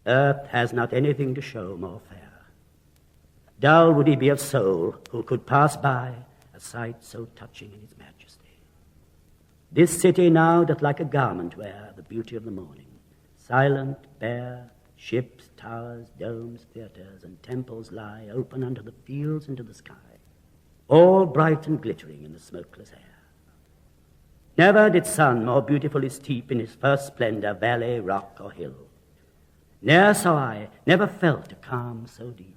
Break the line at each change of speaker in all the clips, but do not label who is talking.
Earth has not anything to show more fair. Dull would he be of soul who could pass by a sight so touching in its majesty. This city now doth like a garment wear the beauty of the morning, silent, bare, ships, towers, domes, theatres, and temples lie open unto the fields and to the sky, all bright and glittering in the smokeless air. Never did sun more beautifully steep in his first splendor valley, rock, or hill. Ne'er saw I, never felt a calm so deep.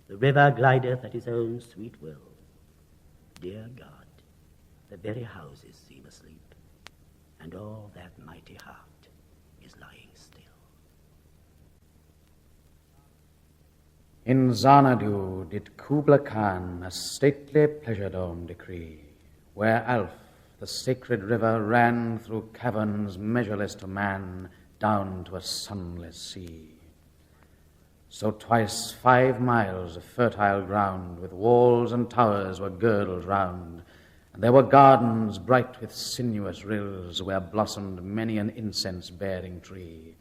The river glideth at his own sweet will. Dear God, the very houses seem asleep, and all that mighty heart is lying still.
In Xanadu did Kubla Khan a stately pleasure dome decree, where Alf, the sacred river, ran through caverns measureless to man, down to a sunless sea. So twice 5 miles of fertile ground, with walls and towers, were girdled round, and there were gardens bright with sinuous rills, where blossomed many an incense-bearing tree,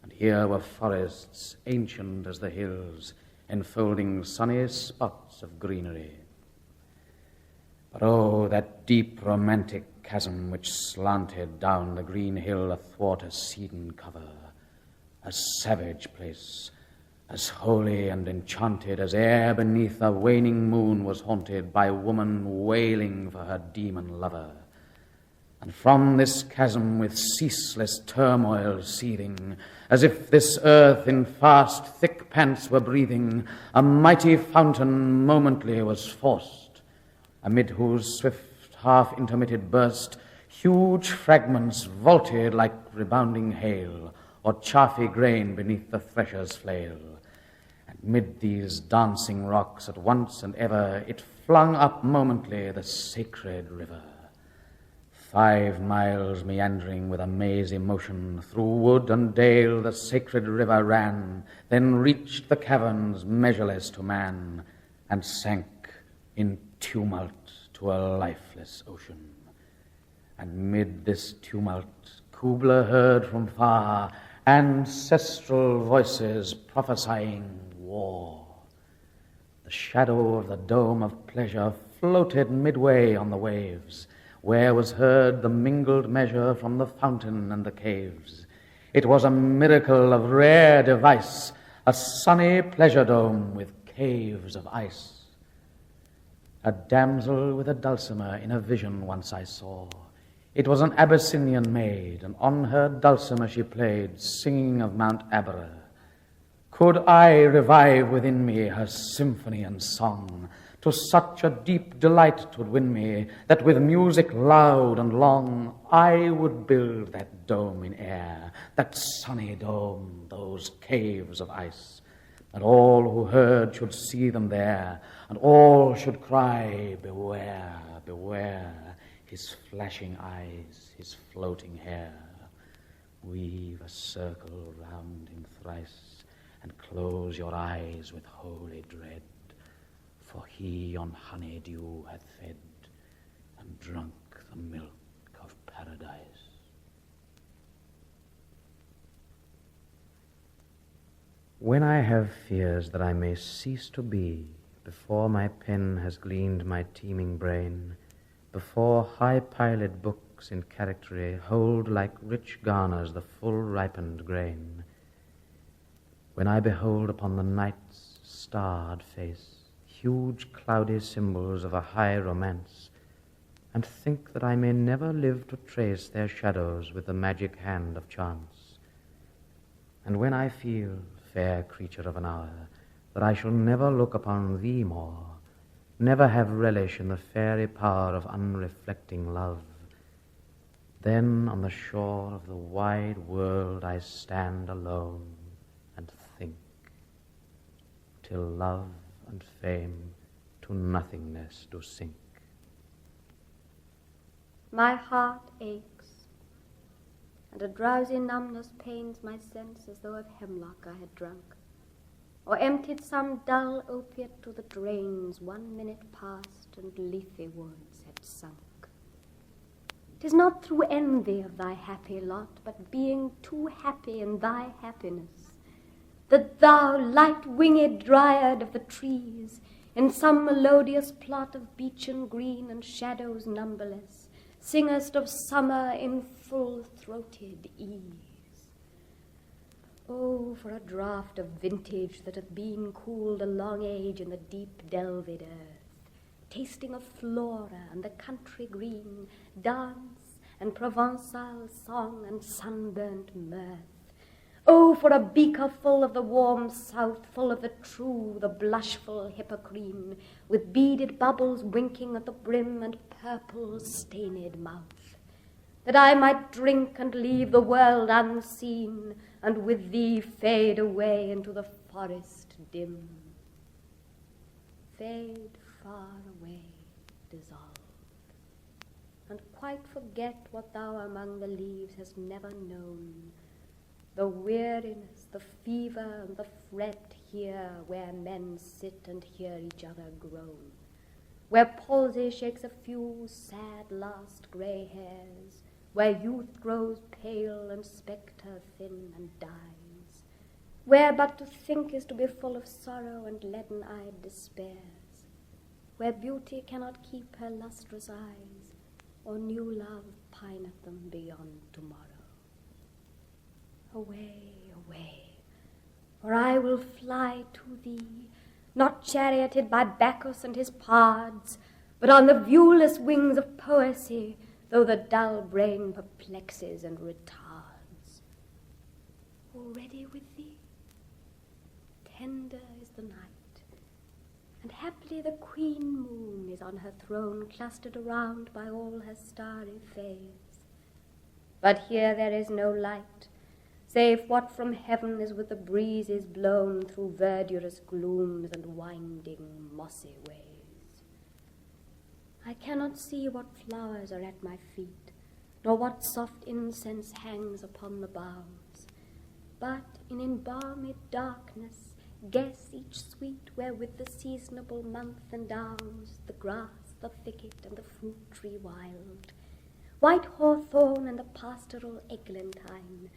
and here were forests ancient as the hills, enfolding sunny spots of greenery. But oh, that deep romantic chasm which slanted down the green hill athwart a cedarn cover, a savage place, as holy and enchanted as ere beneath a waning moon was haunted by woman wailing for her demon lover. And from this chasm with ceaseless turmoil seething, as if this earth in fast thick pants were breathing, a mighty fountain momently was forced, amid whose swift half-intermitted burst huge fragments vaulted like rebounding hail, or chaffy grain beneath the thresher's flail. And mid these dancing rocks at once and ever it flung up momently the sacred river. 5 miles meandering with a mazy motion, through wood and dale the sacred river ran, then reached the caverns measureless to man, and sank in tumult to a lifeless ocean. And mid this tumult Kubla heard from far ancestral voices prophesying war. The shadow of the dome of pleasure floated midway on the waves, where was heard the mingled measure from the fountain and the caves. It was a miracle of rare device, a sunny pleasure dome with caves of ice. A damsel with a dulcimer in a vision once I saw. It was an Abyssinian maid, and on her dulcimer she played, singing of Mount Abra. Could I revive within me her symphony and song, to such a deep delight 'twould win me, that with music loud and long I would build that dome in air, that sunny dome, those caves of ice, and all who heard should see them there, and all should cry, beware, beware, his flashing eyes, his floating hair. Weave a circle round him thrice, and close your eyes with holy dread, for he on honey dew hath fed, and drunk the milk of paradise. When I have fears that I may cease to be, before my pen has gleaned my teeming brain, before high-piled books in charactery hold like rich garners the full-ripened grain, when I behold upon the night's starred face huge cloudy symbols of a high romance, and think that I may never live to trace their shadows with the magic hand of chance, and when I feel, fair creature of an hour, that I shall never look upon thee more, never have relish in the fairy power of unreflecting love, then on the shore of the wide world I stand alone and think, till love and fame to nothingness do sink.
My heart aches, and a drowsy numbness pains my sense, as though of hemlock I had drunk, or emptied some dull opiate to the drains 1 minute past and leafy woods had sunk. 'Tis not through envy of thy happy lot, but being too happy in thy happiness, that thou, light-winged dryad of the trees, in some melodious plot of beechen green and shadows numberless, singest of summer in full-throated ease. Oh, for a draught of vintage that hath been cooled a long age in the deep delved earth, tasting of flora and the country green, dance and Provençal song and sunburnt mirth. Oh, for a beaker full of the warm south, full of the true, the blushful hippocrene, with beaded bubbles winking at the brim and purple stained mouth, that I might drink and leave the world unseen, and with thee fade away into the forest dim. Fade far away, dissolve, and quite forget what thou among the leaves hast never known, the weariness, the fever, and the fret here where men sit and hear each other groan, where palsy shakes a few sad last grey hairs, where youth grows pale and spectre thin and dies, where but to think is to be full of sorrow and leaden-eyed despairs, where beauty cannot keep her lustrous eyes, or new love pine at them beyond tomorrow. Away, away, for I will fly to thee, not charioted by Bacchus and his pards, but on the viewless wings of poesy, though the dull brain perplexes and retards. Already with thee, tender is the night, and haply the queen moon is on her throne, clustered around by all her starry fays. But here there is no light, save what from heaven is with the breezes blown through verdurous glooms and winding mossy ways. I cannot see what flowers are at my feet, nor what soft incense hangs upon the boughs, but in embalmed darkness guess each sweet wherewith the seasonable month endows the grass, the thicket, and the fruit tree wild, white hawthorn and the pastoral eglantine,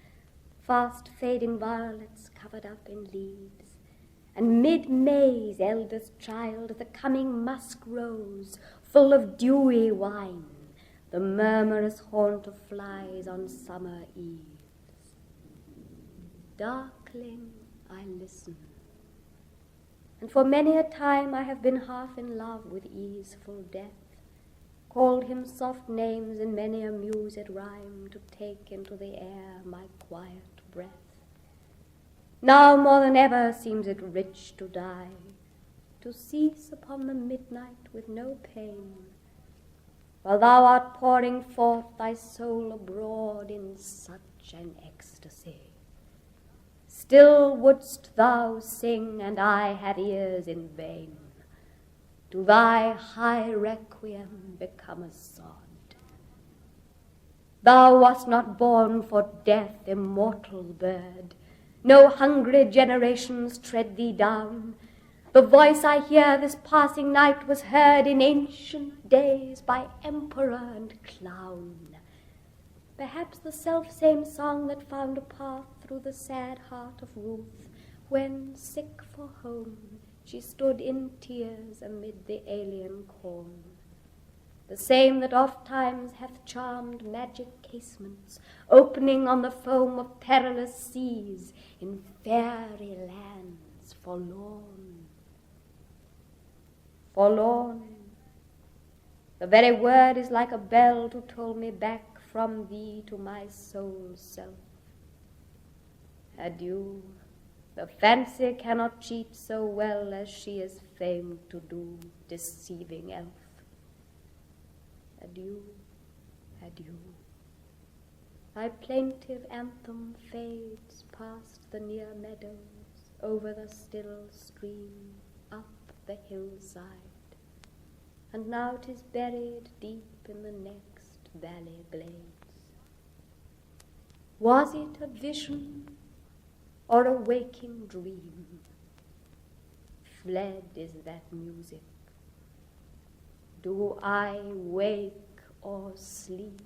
fast fading violets covered up in leaves, and mid-May's eldest child, the coming musk rose, full of dewy wine, the murmurous haunt of flies on summer eves. Darkling I listen, and for many a time I have been half in love with easeful death, called him soft names in many a mused rhyme to take into the air my quiet breath. Now more than ever seems it rich to die, to cease upon the midnight with no pain, while thou art pouring forth thy soul abroad in such an ecstasy. Still wouldst thou sing, and I had ears in vain, to thy high requiem become a sod. Thou wast not born for death, immortal bird. No hungry generations tread thee down. The voice I hear this passing night was heard in ancient days by emperor and clown. Perhaps the self-same song that found a path through the sad heart of Ruth, when, sick for home, she stood in tears amid the alien corn. The same that oft times hath charmed magic casements, opening on the foam of perilous seas in fairy lands forlorn. Forlorn, the very word is like a bell to toll me back from thee to my soul's self. Adieu, the fancy cannot cheat so well as she is famed to do, deceiving elf. Adieu, adieu. Thy plaintive anthem fades past the near meadows, over the still stream, up the hillside, and now 'tis buried deep in the next valley glades. Was it a vision or a waking dream? Fled is that music. Do I wake or sleep?